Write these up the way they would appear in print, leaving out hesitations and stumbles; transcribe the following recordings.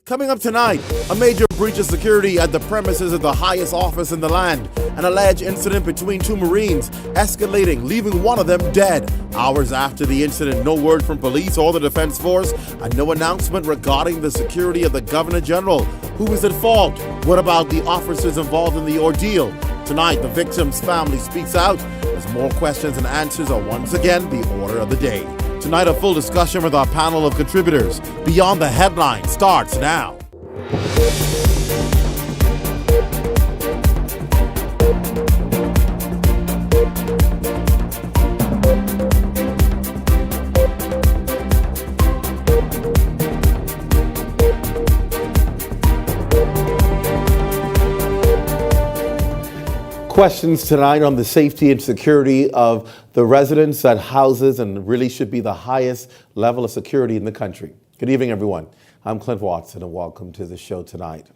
Coming up tonight, a major breach of security at the premises of the highest office in the land. An alleged incident between two Marines escalating, leaving one of them dead. Hours after the incident, no word from police or the Defense Force, and no announcement regarding the security of the Governor General. Who is at fault? What about the officers involved in the ordeal? Tonight, the victim's family speaks out as more questions and answers are once again the order of the day. Tonight, a full discussion with our panel of contributors. Beyond the Headlines starts now. Questions tonight on the safety and security of the residents at houses and really should be the highest level of security in the country. Good evening, everyone. I'm Clint Watson, and welcome to the show tonight.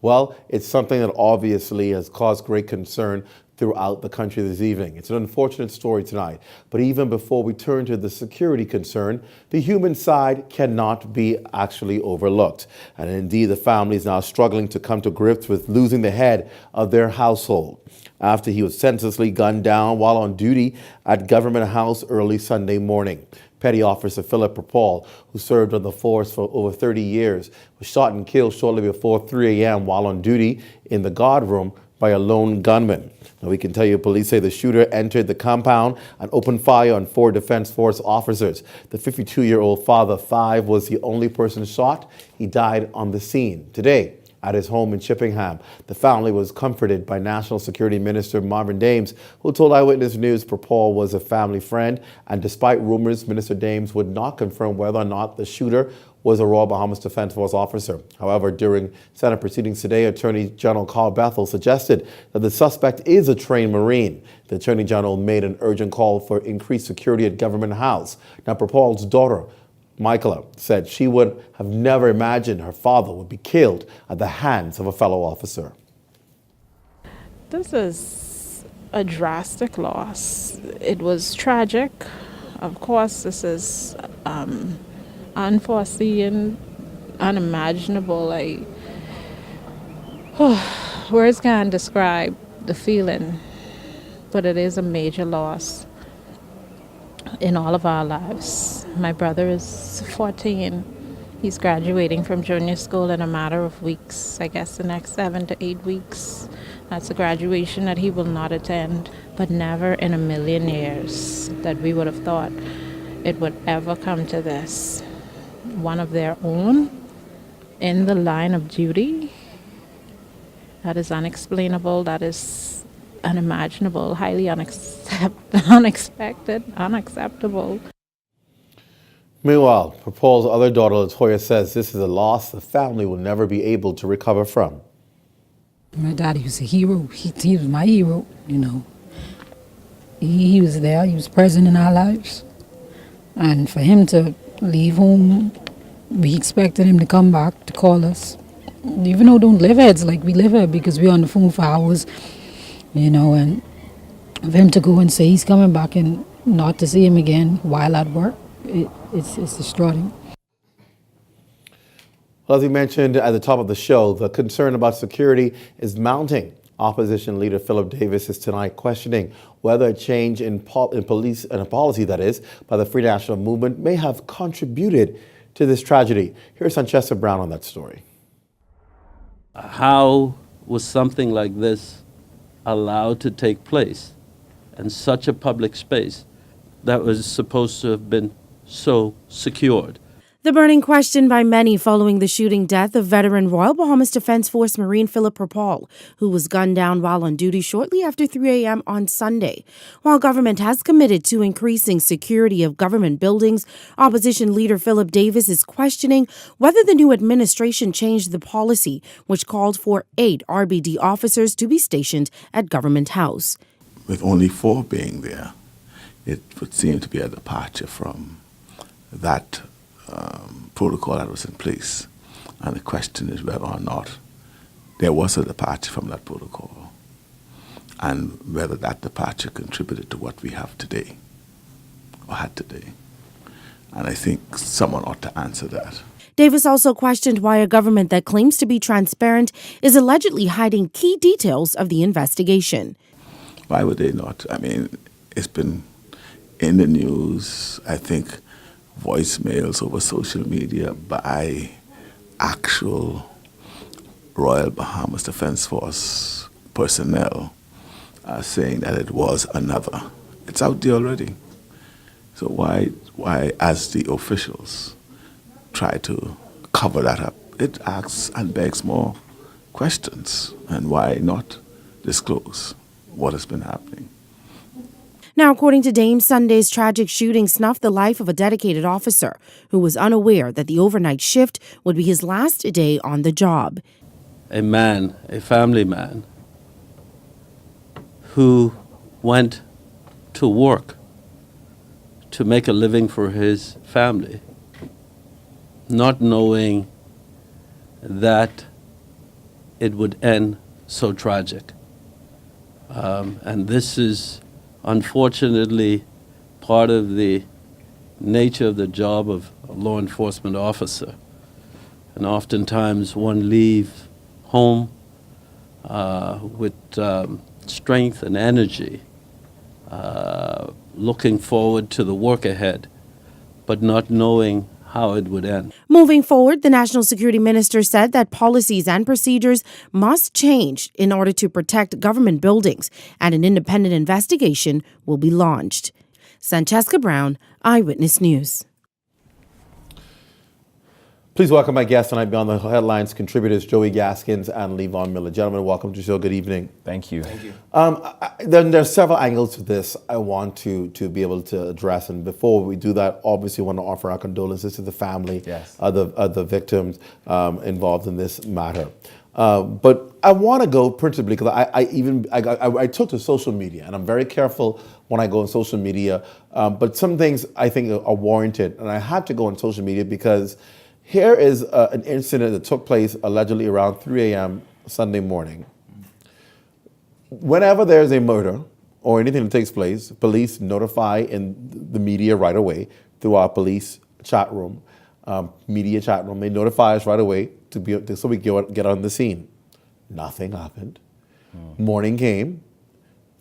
Well, it's something that obviously has caused great concern throughout the country this evening. It's an unfortunate story tonight, but even before we turn to the security concern, the human side cannot be actually overlooked. And indeed, the family is now struggling to come to grips with losing the head of their household after he was senselessly gunned down while on duty at Government House early Sunday morning. Petty Officer Philip Rapal, who served on the force for over 30 years, was shot and killed shortly before 3 a.m. while on duty in the guard room by a lone gunman. Now, we can tell you police say the shooter entered the compound and opened fire on 4 Defense Force officers. The 52-year-old father of 5 was the only person shot. He died on the scene. Today, at his home in Chippenham, the family was comforted by National Security Minister Marvin Dames, who told Eyewitness News Rapal was a family friend. And despite rumors, Minister Dames would not confirm whether or not the shooter was a Royal Bahamas Defense Force officer. However, during Senate proceedings today, Attorney General Carl Bethel suggested that the suspect is a trained Marine. The Attorney General made an urgent call for increased security at Government House. Now, Rapal's daughter, Michaela, said she would have never imagined her father would be killed at the hands of a fellow officer. This is a drastic loss. It was tragic. Of course, this is unforeseen, unimaginable. Words can't describe the feeling, but it is a major loss in all of our lives. My brother is 14. He's graduating from junior school in a matter of weeks, I guess the next 7 to 8 weeks. That's a graduation that he will not attend, but never in a million years that we would have thought it would ever come to this. One of their own in the line of duty. That is unexplainable. That is unimaginable, highly unexpected, unacceptable. Meanwhile, Rapal's other daughter, Latoya, says this is a loss the family will never be able to recover from. My daddy was a hero. He was my hero, you know. He was there. He was present in our lives. And for him to leave home, we expected him to come back to call us. Even though we don't live here, it's like we live here because we're on the phone for hours, you know, and for him to go and say he's coming back and not to see him again while at work, it's distraughting. Well, as we mentioned at the top of the show, the concern about security is mounting. Opposition leader Philip Davis is tonight questioning whether a change in police and a policy, that is, by the Free National Movement may have contributed to this tragedy. Here's Sanchessa Brown on that story. How was something like this allowed to take place in such a public space that was supposed to have been so secured? The burning question by many following the shooting death of veteran Royal Bahamas Defense Force Marine Philip Rapal, who was gunned down while on duty shortly after 3 a.m. on Sunday. While government has committed to increasing security of government buildings, opposition leader Philip Davis is questioning whether the new administration changed the policy, which called for 8 RBD officers to be stationed at Government House. With only 4 being there, it would seem to be a departure from that protocol that was in place. And the question is whether or not there was a departure from that protocol and whether that departure contributed to what we have today or had today. And I think someone ought to answer that. Davis also questioned why a government that claims to be transparent is allegedly hiding key details of the investigation. Why would they not? I mean, it's been in the news, I think, voicemails over social media by actual Royal Bahamas Defense Force personnel saying that it was another. It's out there already. So why, as the officials try to cover that up, it asks and begs more questions. And why not disclose what has been happening? Now, according to Dame, Sunday's tragic shooting snuffed the life of a dedicated officer who was unaware that the overnight shift would be his last day on the job. A man, a family man, who went to work to make a living for his family, not knowing that it would end so tragic. And this is unfortunately part of the nature of the job of a law enforcement officer. And oftentimes one leaves home with strength and energy, looking forward to the work ahead, but not knowing how it would end. Moving forward, the National Security Minister said that policies and procedures must change in order to protect government buildings, and an independent investigation will be launched. Sancheska Brown, Eyewitness News. Please welcome my guests tonight beyond the headlines contributors Joey Gaskins and Levon Miller. Gentlemen, welcome to the show. Good evening. Thank you. Thank you. There are several angles to this I want to be able to address. And before we do that, obviously want to offer our condolences to the family of the victims involved in this matter. But I want to go principally because I took to social media, and I'm very careful when I go on social media. But some things I think are warranted, and I had to go on social media because here is an incident that took place allegedly around 3 a.m. Sunday morning. Whenever there's a murder or anything that takes place, police notify in the media right away through our police chat room, media chat room. They notify us right away so we get on the scene. Nothing happened. Morning came,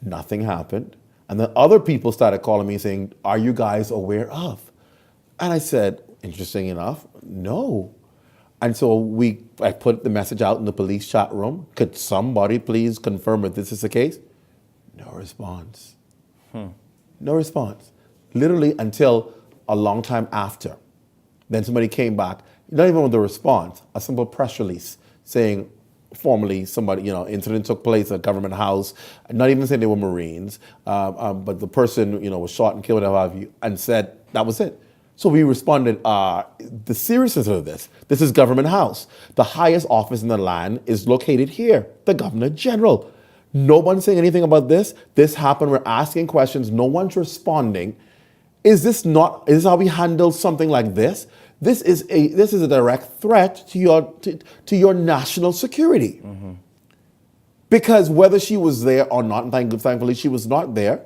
nothing happened. And then other people started calling me saying, "Are you guys aware of?" And I said, interesting enough, no. And so I put the message out in the police chat room. Could somebody please confirm if this is the case? No response. No response. Literally until a long time after. Then somebody came back, not even with a response, a simple press release saying formally somebody, incident took place at a government house, not even saying they were Marines, but the person, was shot and killed, whatever have you, and said that was it. So we responded, the seriousness of this is government house. The highest office in the land is located here, the Governor General. No one's saying anything about this. This happened, we're asking questions, no one's responding. Is this how we handle something like this? This is a direct threat to your national security. Mm-hmm. Because whether she was there or not, and thankfully she was not there,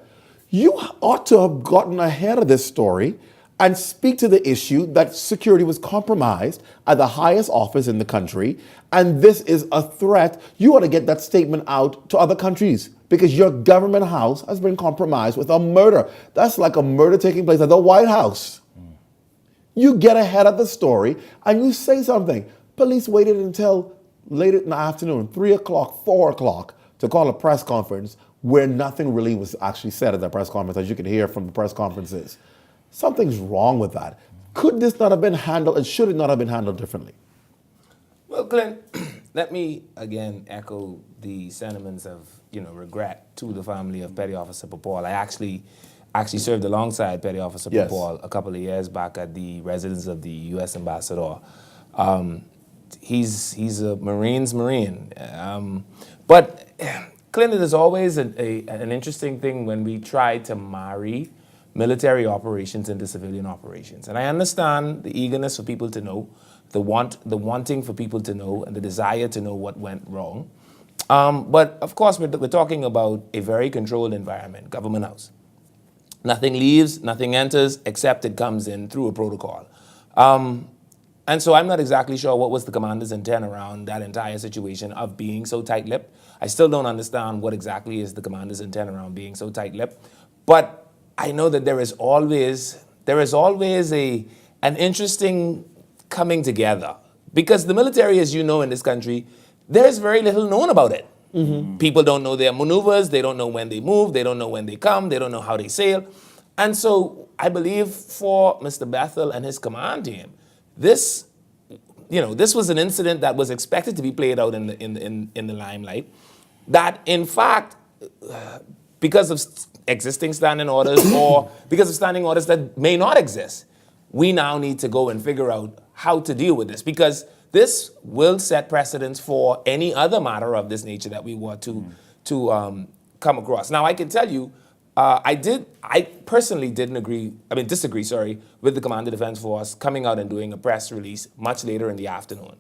you ought to have gotten ahead of this story and speak to the issue that security was compromised at the highest office in the country, and this is a threat. You ought to get that statement out to other countries because your government house has been compromised with a murder. That's like a murder taking place at the White House. You get ahead of the story and you say something. Police waited until late in the afternoon, 3 o'clock, 4 o'clock, to call a press conference where nothing really was actually said at that press conference, as you can hear from the press conferences. Something's wrong with that. Could this not have been handled, and should it not have been handled differently? Well, Glenn, let me again echo the sentiments of regret to the family of Petty Officer Popal. I actually served alongside Petty Officer Popal a couple of years back at the residence of the U.S. ambassador. He's a Marine's Marine, but Clint, it is always an interesting thing when we try to marry military operations into civilian operations. And I understand the eagerness for people to know, the wanting for people to know, and the desire to know what went wrong. But of course, we're talking about a very controlled environment, government house. Nothing leaves, nothing enters, except it comes in through a protocol. And so I'm not exactly sure what was the commander's intent around that entire situation of being so tight-lipped. I still don't understand what exactly is the commander's intent around being so tight-lipped. But I know that there is always an interesting coming together. Because the military, as you know, in this country, there's very little known about it. Mm-hmm. People don't know their maneuvers, they don't know when they move, they don't know when they come, they don't know how they sail. And so I believe for Mr. Bethel and his command team, this was an incident that was expected to be played out in the limelight. That in fact, because of existing standing orders or because of standing orders that may not exist, we now need to go and figure out how to deal with this, because this will set precedents for any other matter of this nature that we want to come across. Now, I can tell you, I personally disagree, with the Commander Defense Force coming out and doing a press release much later in the afternoon.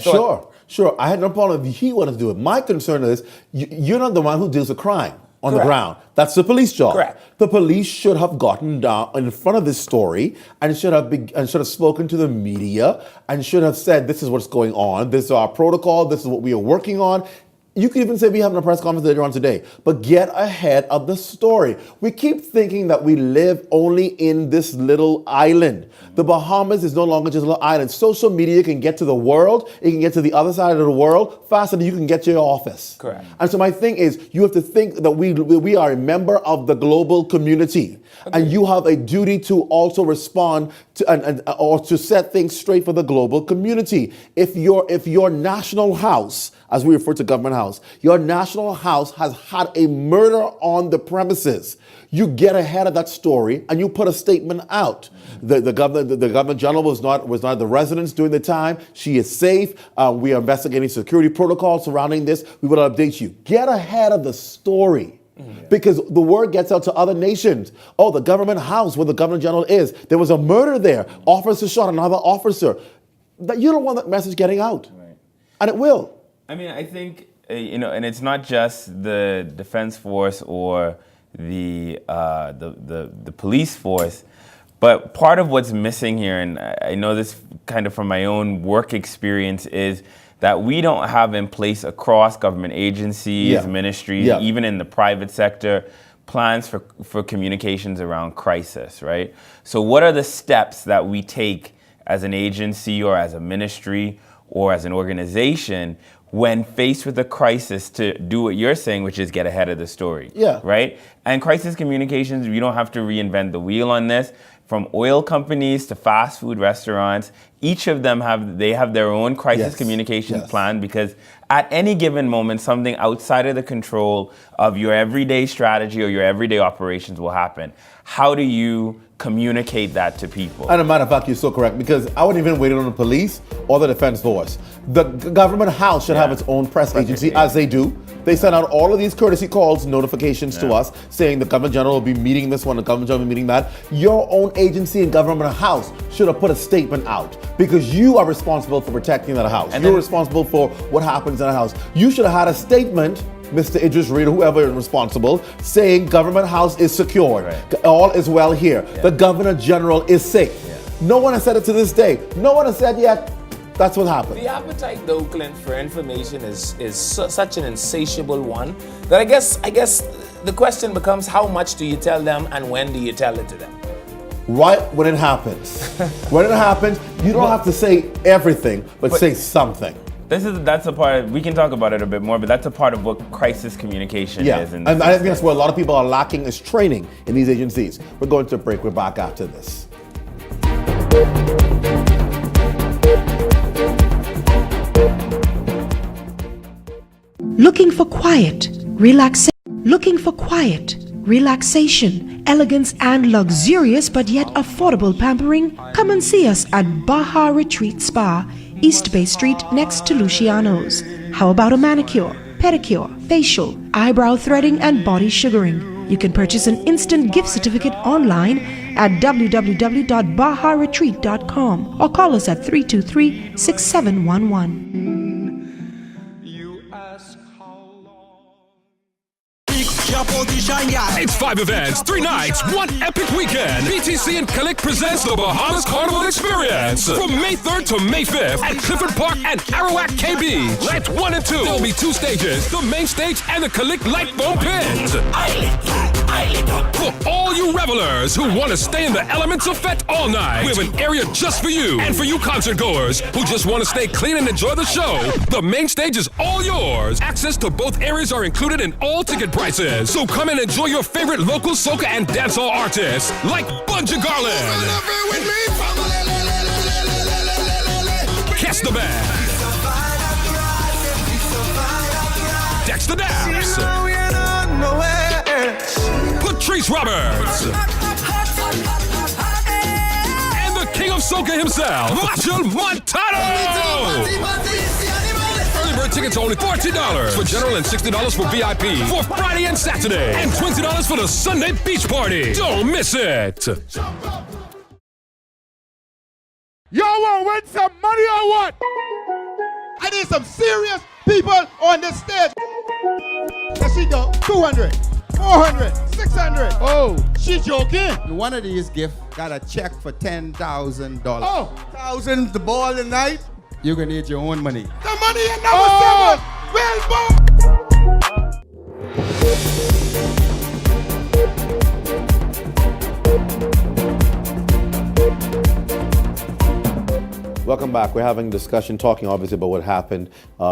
Sure. I had no problem if he wanted to do it. My concern is you're not the one who deals with crime on Correct. the ground. That's the police job. Correct. The police should have gotten down in front of this story and should have spoken to the media and should have said, this is what's going on. This is our protocol. This is what we are working on. You could even say we're having a press conference later on today, but get ahead of the story. We keep thinking that we live only in this little island. The Bahamas is no longer just a little island. Social media can get to the world. It can get to the other side of the world faster than you can get to your office. Correct. And so my thing is, you have to think that we are a member of the global community. Okay. And you have a duty to also respond to or to set things straight for the global community. If your national house, as we refer to government house, your national house has had a murder on the premises, you get ahead of that story and you put a statement out. The governor general was not at the residence during the time. She is safe. We are investigating security protocols surrounding this. We will update you. Get ahead of the story. Because the word gets out to other nations. Oh, the government house where the governor general is. There was a murder there. Officer shot another officer. You don't want that message getting out. Right. And it will. I mean, I think, and it's not just the Defense Force or the police force, but part of what's missing here, and I know this kind of from my own work experience, is that we don't have in place across government agencies, ministries, even in the private sector, plans for communications around crisis, right? So what are the steps that we take as an agency or as a ministry or as an organization when faced with a crisis to do what you're saying, which is get ahead of the story, right? And crisis communications, we don't have to reinvent the wheel on this. From oil companies to fast food restaurants, each of them have their own crisis communications plan, because at any given moment, something outside of the control of your everyday strategy or your everyday operations will happen. How do you communicate that to people? And a matter of fact, you're so correct, because I wouldn't even wait on the police or the Defense Force. The government house should have its own press agency, as they do. They send out all of these courtesy calls, notifications to us, saying the government general will be meeting this one, the government general will be meeting that. Your own agency and government house should have put a statement out, because you are responsible for protecting that house. And you're responsible for what happens in a house. You should have had a statement, Mr. Idris Reed, whoever is responsible, saying government house is secured. Right. All is well here. The governor general is safe. No one has said it to this day. No one has said yet. That's what happened. The appetite, though, Clint, for information is such an insatiable one that I guess the question becomes, how much do you tell them and when do you tell it to them? Right when it happens. When it happens, you don't have to say everything, but say something. That's a part of, we can talk about it a bit more, but that's a part of what crisis communication is. And I think that's where a lot of people are lacking, is training in these agencies. We're going to a break. We're back after this. Looking for quiet, relaxation, elegance, and luxurious but yet affordable pampering? Come and see us at Baja Retreat Spa, East Bay Street next to Luciano's. How about a manicure, pedicure, facial, eyebrow threading, and body sugaring? You can purchase an instant gift certificate online at www.bajaretreat.com or call us at 323-6711. It's 5 events, 3 nights, 1 epic weekend. BTC and Calic presents the Bahamas Carnival Experience from May 3rd to May 5th at Clifford Park and Arawak KB. Let 1 and 2. There'll be 2 stages, the main stage and the Calic Light Foam Pit. For all you revelers who want to stay in the elements of Fete all night, we have an area just for you. And for you concert goers who just want to stay clean and enjoy the show, the main stage is all yours. Access to both areas are included in all ticket prices. So come and enjoy your favorite local soca and dancehall artists like Bunja Garland, Kiss the Band, Dexter Daps, Patrice Roberts, and the king of soca himself, Machel Montano. Early bird tickets are only $14 for general and $60 for VIP for Friday and Saturday, and $20 for the Sunday beach party. Don't miss it. Y'all want to win some money or what? I need some serious people on this stage. There she go. 200, 400, 600. Oh, she joking. One of these gifts got a check for $10,000. Oh, 1,000 the ball tonight. You're gonna need your own money. the money in number 7. Well, boy. Welcome back. We're having a discussion, talking obviously about what happened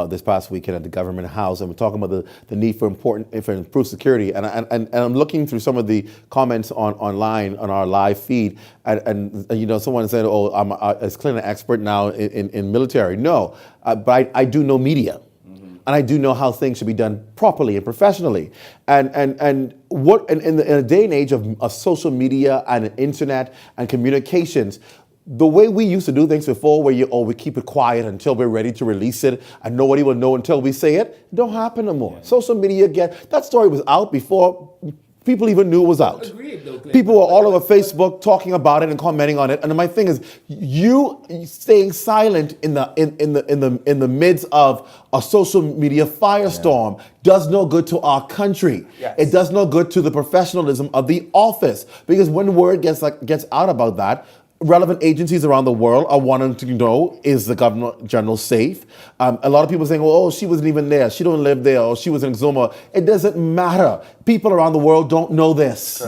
this past weekend at the Government House, and we're talking about the need for improved security. And I'm looking through some of the comments online on our live feed, and you know, someone said, "Oh, I'm as clear an expert now in military." No, but I do know media. And I do know how things should be done properly and professionally. And what in a day and age of social media and internet and communications, the way we used to do things before, where we keep it quiet until we're ready to release it, and nobody will know until we say it, don't happen no more. Yeah. Social media that story was out before people even knew it was out. Agreed, though, people were all over Facebook talking about it and commenting on it. And my thing is, you staying silent in the midst of a social media firestorm does no good to our country. Yes. It does no good to the professionalism of the office, because when word gets out about that, relevant agencies around the world are wanting to know, is the Governor General safe? A lot of people saying, well, oh, she wasn't even there, she don't live there, or she was in Exuma. It doesn't matter. People around the world don't know this.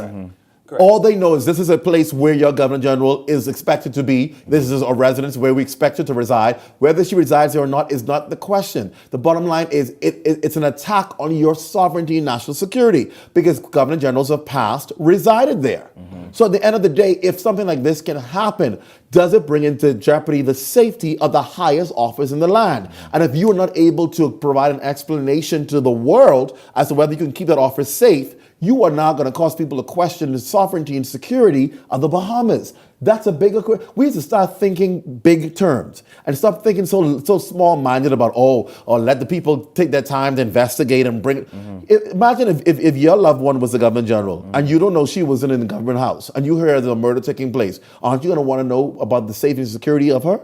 Correct. All they know is this is a place where your Governor General is expected to be. This is a residence where we expect her to reside. Whether she resides there or not is not the question. The bottom line is it's an attack on your sovereignty and national security, because Governor Generals of past resided there. So at the end of the day, if something like this can happen, does it bring into jeopardy the safety of the highest office in the land? And if you are not able to provide an explanation to the world as to whether you can keep that office safe, you are now going to cause people to question the sovereignty and security of the Bahamas. That's a bigger question. We need to start thinking big terms and stop thinking so small-minded about, or let the people take their time to investigate and bring it. Imagine if your loved one was the Governor General and you don't know she wasn't in the government house and you hear there's a murder taking place. Aren't you going to want to know about the safety and security of her?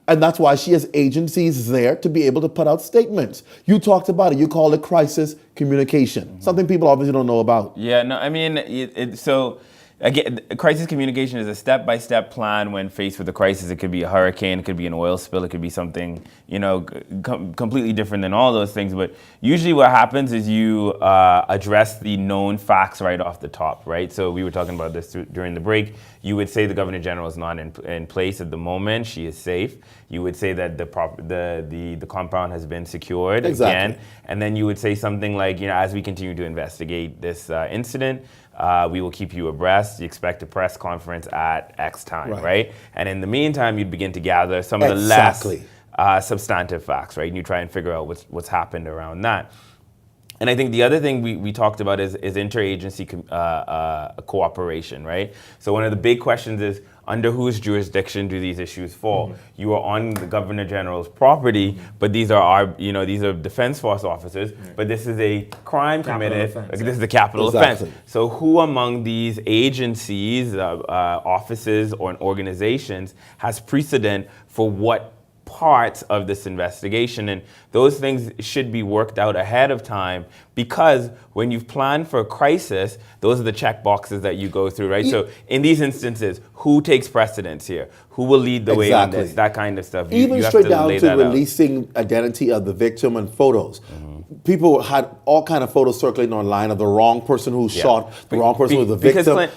And that's why she has agencies there to be able to put out statements. You talked about it. You call it crisis communication, something people obviously don't know about. Yeah, no, I mean, so again, crisis communication is a step-by-step plan when faced with a crisis. It could be a hurricane, it could be an oil spill, it could be something, completely different than all those things. But usually what happens is you address the known facts right off the top, right? So we were talking about this during the break. You would say the Governor General is not in place at the moment. She is safe. You would say that the compound has been secured again. And then you would say something like, as we continue to investigate this incident, we will keep you abreast. You expect a press conference at X time, right? And in the meantime, you'd begin to gather some of the less substantive facts, right? And you try and figure out what's happened around that. And I think the other thing we talked about is interagency cooperation, right? So one of the big questions is, under whose jurisdiction do these issues fall? You are on the Governor General's property, but these are these are Defense Force officers, but this is a crime committed. This is a capital offense. So who among these agencies, offices, or organizations has precedent for what parts of this investigation, and those things should be worked out ahead of time, because when you've planned for a crisis, those are the check boxes that you go through, right? So in these instances, who takes precedence here? Who will lead the way on this? That kind of stuff. Even you have straight to down lay to that out. releasing identity of the victim and photos. People had all kind of photos circulating online of the wrong person who shot, the wrong person who was the victim.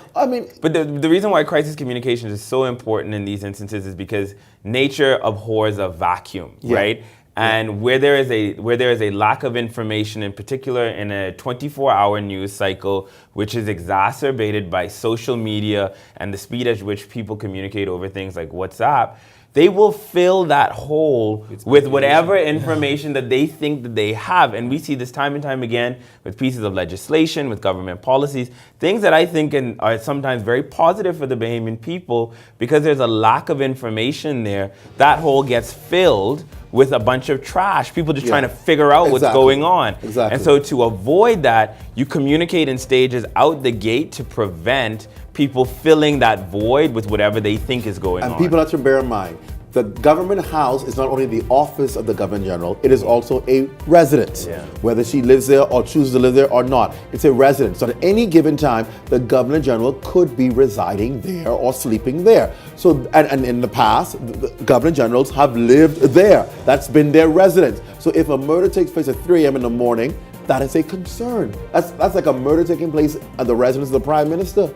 But the reason why crisis communications is so important in these instances is because nature abhors a vacuum, right? And where there is a lack of information, in particular in a 24-hour news cycle, which is exacerbated by social media and the speed at which people communicate over things like WhatsApp, they will fill that hole with whatever information that they think that they have. And we see this time and time again with pieces of legislation, with government policies, things that I think are sometimes very positive for the Bahamian people, because there's a lack of information there. That hole gets filled with a bunch of trash, people just trying to figure out what's going on. And so to avoid that, you communicate in stages out the gate to prevent people filling that void with whatever they think is going on. And people have to bear in mind, the government house is not only the office of the Governor General, it is also a residence. Whether she lives there or chooses to live there or not, it's a residence. So at any given time, the Governor General could be residing there or sleeping there. So, and in the past, the Governor Generals have lived there. That's been their residence. So if a murder takes place at 3 a.m. in the morning, that is a concern. That's like a murder taking place at the residence of the Prime Minister.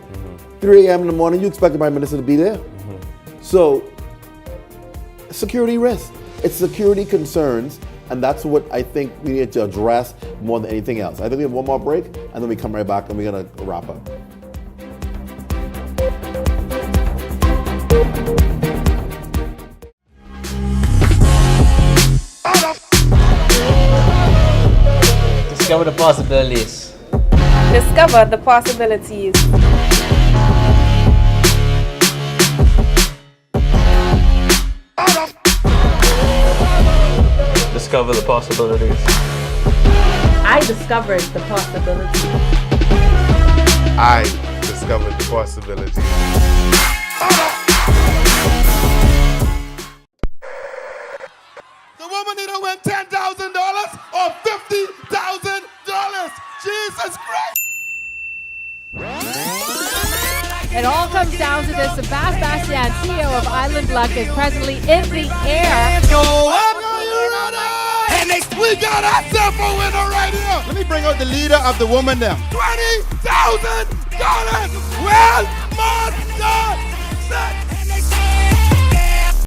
3 a.m. in the morning, you expect the Prime Minister to be there. So, security risk. It's security concerns, and that's what I think we need to address more than anything else. I think we have one more break, and then we come right back and we're going to wrap up. Discover the possibilities. Discover the possibilities. Discover the possibilities. I discovered the possibilities. I discovered the possibilities. The woman either win $10,000 or $50,000. Jesus Christ! It all comes down to this. Sebastian, CEO of Island Luck, is presently in the air. And we got ourselves a winner right here. Let me bring out the leader of the woman there. $20,000. Well, my God.